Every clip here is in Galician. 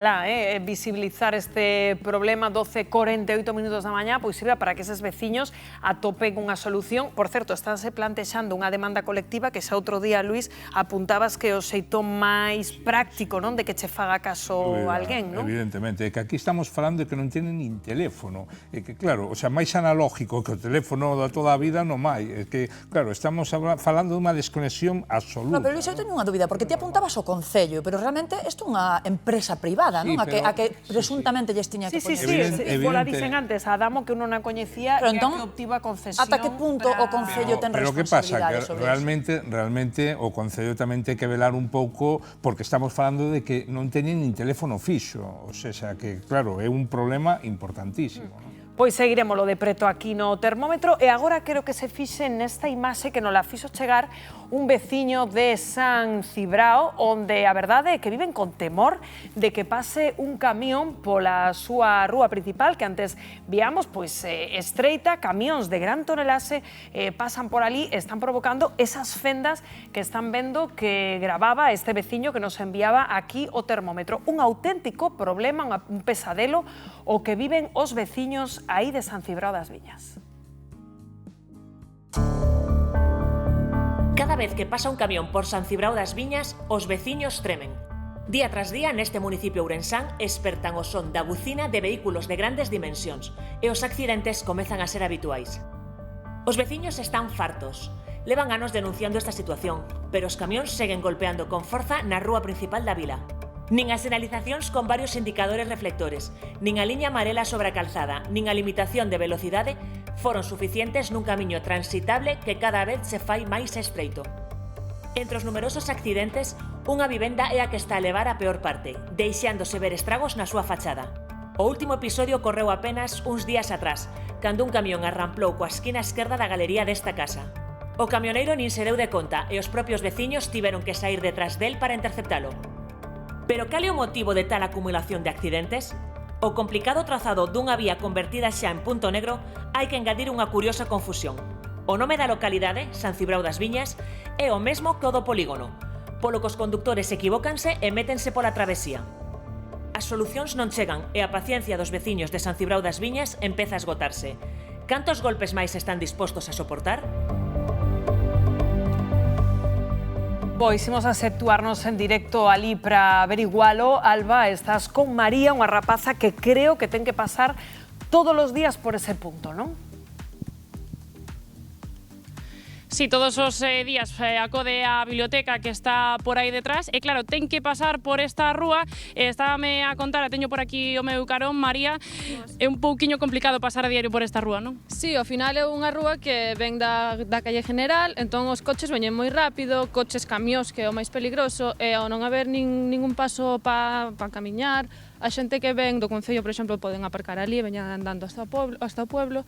Visibilizar este problema 12:48 minutos da mañá, pois sirva para que eses veciños atopen unha solución. Por certo, estáse plantexando unha demanda colectiva que xa outro día, Luís, apuntabas que o xeito máis práctico, non, de que che faga caso alguén, non? Evidentemente, é que aquí estamos falando de que non tienen nin teléfono, é que claro, o sea, máis analógico que o teléfono da toda a vida non hai, é que claro, estamos falando dunha desconexión absoluta. No, pero Luís, eu teño unha dúbida, porque ti apuntabas o Concello, pero realmente isto é unha empresa privada, non? A que presuntamente lles tiña que poñer. Sí, pola dicen antes, a Damo que non a coñecía e a que obtiva concesión. Ata que punto o Concello ten responsabilidade sobre iso? Pero que pasa? Que realmente o Concello tamén ten que velar un pouco, porque estamos falando de que non teñen nin teléfono fixo, o sea que, claro, é un problema importantísimo, non? Pois seguiremoslo de preto aquí no termómetro e agora quero que se fixe nesta imaxe que nos la fixo chegar un veciño de San Cibrao, onde a verdade é que viven con temor de que pase un camión pola súa rúa principal, que antes viamos pois estreita, camións de gran tonelaxe pasan por ali, están provocando esas fendas que están vendo que gravaba este veciño que nos enviaba aquí o termómetro. Un auténtico problema, un pesadelo o que viven os veciños aí de San Cibrao das Viñas. Cada vez que pasa un camión por San Cibrao das Viñas, os veciños tremen. Día tras día, neste municipio ourensán, espertan o son da bucina de vehículos de grandes dimensións e os accidentes comezan a ser habituais. Os veciños están fartos. Levan anos denunciando esta situación, pero os camións seguen golpeando con forza na rúa principal da vila. Nin as sinalizacións con varios indicadores reflectores, nin a liña amarela sobre a calzada, nin a limitación de velocidade foron suficientes nun camiño transitable que cada vez se fai máis estreito. Entre os numerosos accidentes, unha vivenda é a que está a levar a peor parte, deixándose ver estragos na súa fachada. O último episodio ocorreu apenas uns días atrás, cando un camión arramplou coa esquina esquerda da galería desta casa. O camioneiro nin se deu de conta e os propios veciños tiveron que saír detrás del para interceptalo. Pero cal é o motivo de tal acumulación de accidentes? O complicado trazado dunha vía convertida xa en punto negro hai que engadir unha curiosa confusión. O nome da localidade, San Cibrao das Viñas, é o mesmo que o do polígono, polo que os condutores equivócanse e métense pola travesía. As solucións non chegan e a paciencia dos veciños de San Cibrao das Viñas empeza a esgotarse. Cantos golpes máis están dispostos a soportar? Pois imos a situarnos en directo ali para averigualo. Alba, estás con María, unha rapaza que creo que ten que pasar todos os días por ese punto, non? Sí, todos os días acode á biblioteca que está por aí detrás e claro, ten que pasar por esta rúa. Estábame a contar, teño por aquí o meu carón, María, é un pouquiño complicado pasar a diario por esta rúa, non? Sí, ao final é unha rúa que ven da calle general, entón os coches veñen moi rápido, coches, camións, que é o máis peligroso, e ao non haber ningún paso para camiñar, a xente que ven do Concello, por exemplo, poden aparcar ali, veñan andando hasta o pueblo,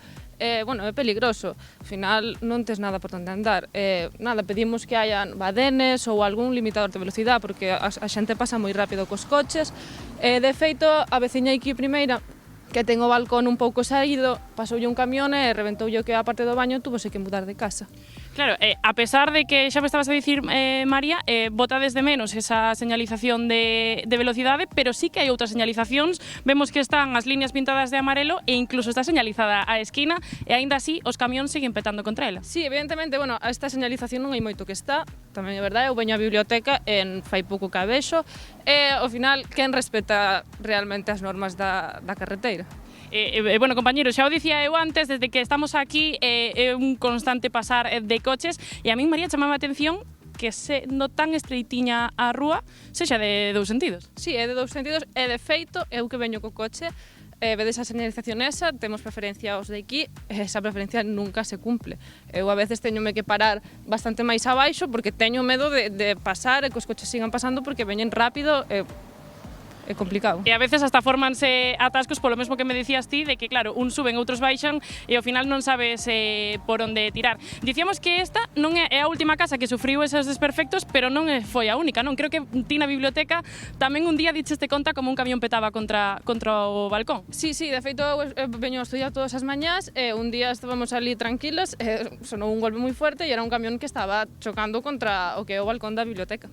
bueno, é peligroso. Ao final non tes nada por onde andar. Nada, pedimos que hayan badenes ou algún limitador de velocidade, porque a xente pasa moi rápido cos coches. De feito, a veciña aquí primeira, que ten o balcón un pouco saído, pasoulle un camión e reventoulle que a parte do baño, tuvose que mudar de casa. Claro, a pesar de que xa me estabas a dicir, María, botades de menos esa señalización de velocidade, pero sí que hai outras señalizacións. Vemos que están as líneas pintadas de amarelo e incluso está señalizada a esquina e aínda así os camións seguen petando contra ela. Sí, evidentemente, bueno, esta señalización non hai moito que está, tamén é verdade, eu veño á biblioteca e fai pouco que a vexo, e ao final, quen respeta realmente as normas da carreteira? Bueno, compañeros, xa o dicía eu antes, desde que estamos aquí é un constante pasar de coches e a min, María, chamaba a atención que sendo tan estreitiña a rúa sexa de dous sentidos. Sí, é de dous sentidos e de feito eu que veño co coche vedes a señalización esa, temos preferencia aos de aquí e esa preferencia nunca se cumple. Eu a veces teñome que parar bastante máis abaixo porque teño medo de pasar e que os coches sigan pasando porque veñen rápido é complicado. E a veces hasta formanse atascos polo mesmo que me dicías ti, de que claro, uns suben, outros baixan e ao final non sabes por onde tirar. Dicíamos que esta non é a última casa que sufriu eses desperfectos, pero non foi a única, non? Creo que ti na biblioteca tamén un día dicheste conta como un camión petaba contra o balcón. Sí, de feito eu veño a estudiar todas as mañás e un día estábamos ali tranquilos e sonou un golpe moi fuerte e era un camión que estaba chocando contra o que é o balcón da biblioteca.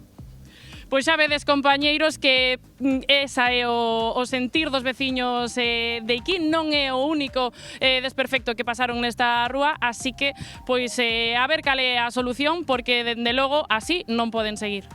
Pois xa vedes, compañeiros, que esa é o sentir dos veciños de aquí, non é o único desperfecto que pasaron nesta rúa, así que, pois, a ver cal é a solución, porque, dende logo, así non poden seguir.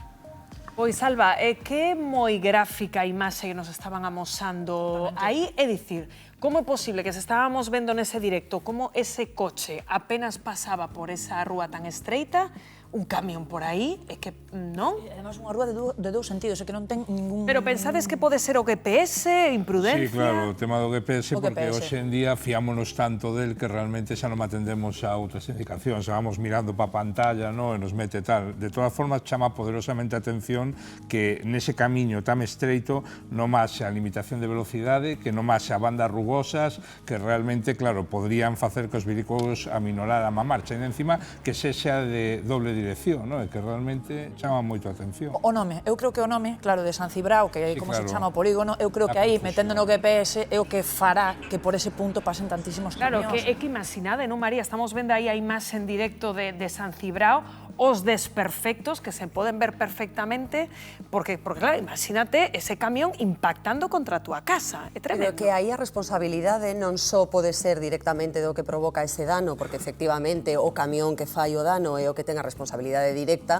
Pois, Alba, que moi gráfica a imaxe que nos estaban amosando aí, é dicir, como é posible que se estábamos vendo nese directo como ese coche apenas pasaba por esa rúa tan estreita, un camión por aí, é que non? Además, unha rúa de dous sentidos, é que non ten ningún... Pero pensades que pode ser o GPS, imprudencia? Sí, claro, o tema do GPS, porque GPS. hoxe en día fiámonos tanto del que realmente xa non atendemos a outras indicacións, vamos mirando pa pantalla, no, e nos mete tal. De todas formas, chama poderosamente a atención que nese camiño tan estreito non máis a limitación de velocidade, que non máis a bandas rugosas, que realmente, claro, podrían facer que os vehículos aminoraran a marcha, e encima que sexa de doble dirección, no? E que realmente chama moito a atención. O nome, eu creo que o nome, claro, de San Cibrao, que é Sí, como claro. se chama o polígono, eu creo que aí, metendo no GPS, é o que fará que por ese punto pasen tantísimos Claro, camións. que imaginade, non, María? Estamos vendo aí a imaxe en directo de San Cibrao, os desperfectos que se poden ver perfectamente, porque claro, imagínate ese camión impactando contra a túa casa, é tremendo. Pero que aí a responsabilidade non só pode ser directamente do que provoca ese dano, porque efectivamente o camión que fai o dano é o que ten a responsabilidade directa,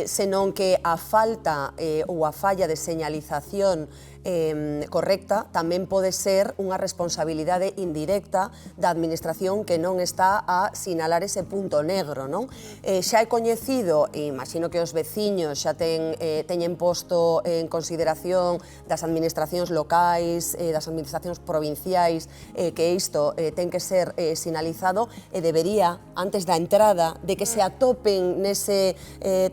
senón que a falta ou a falla de señalización correcta tamén pode ser unha responsabilidade indirecta da administración que non está a sinalar ese punto negro, non? Xa é coñecido, e imagino que os veciños xa teñen posto en consideración das administracións locais, das administracións provinciais, que isto ten que ser sinalizado e debería, antes da entrada, de que se atopen nese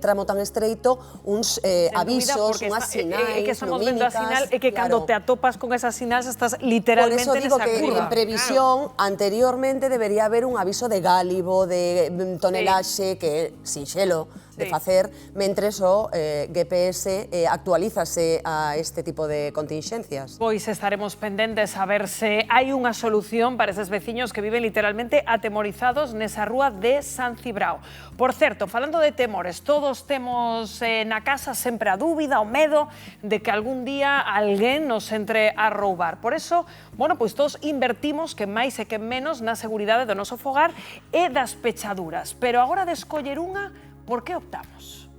tramo tan estreito, uns avisos, unhas sinais que estamos vendo a sinal, lumínicas. é que cando te atopas con esas sinais estás literalmente Por eso digo nesa que curva. en previsión, anteriormente debería haber un aviso de gálibo, de tonelaxe, que é sinxelo de facer, mentres o GPS actualízase a este tipo de contingencias. Pois estaremos pendentes a ver se hai unha solución para eses veciños que viven literalmente atemorizados nesa rúa de San Cibrao. Por certo, falando de temores, todos temos na casa sempre a dúbida, o medo de que algún día alguén nos entre a roubar. Por eso, bueno, pois todos invertimos que máis e que menos na seguridade do noso fogar e das pechaduras. Pero agora de escoller unha, por que optamos?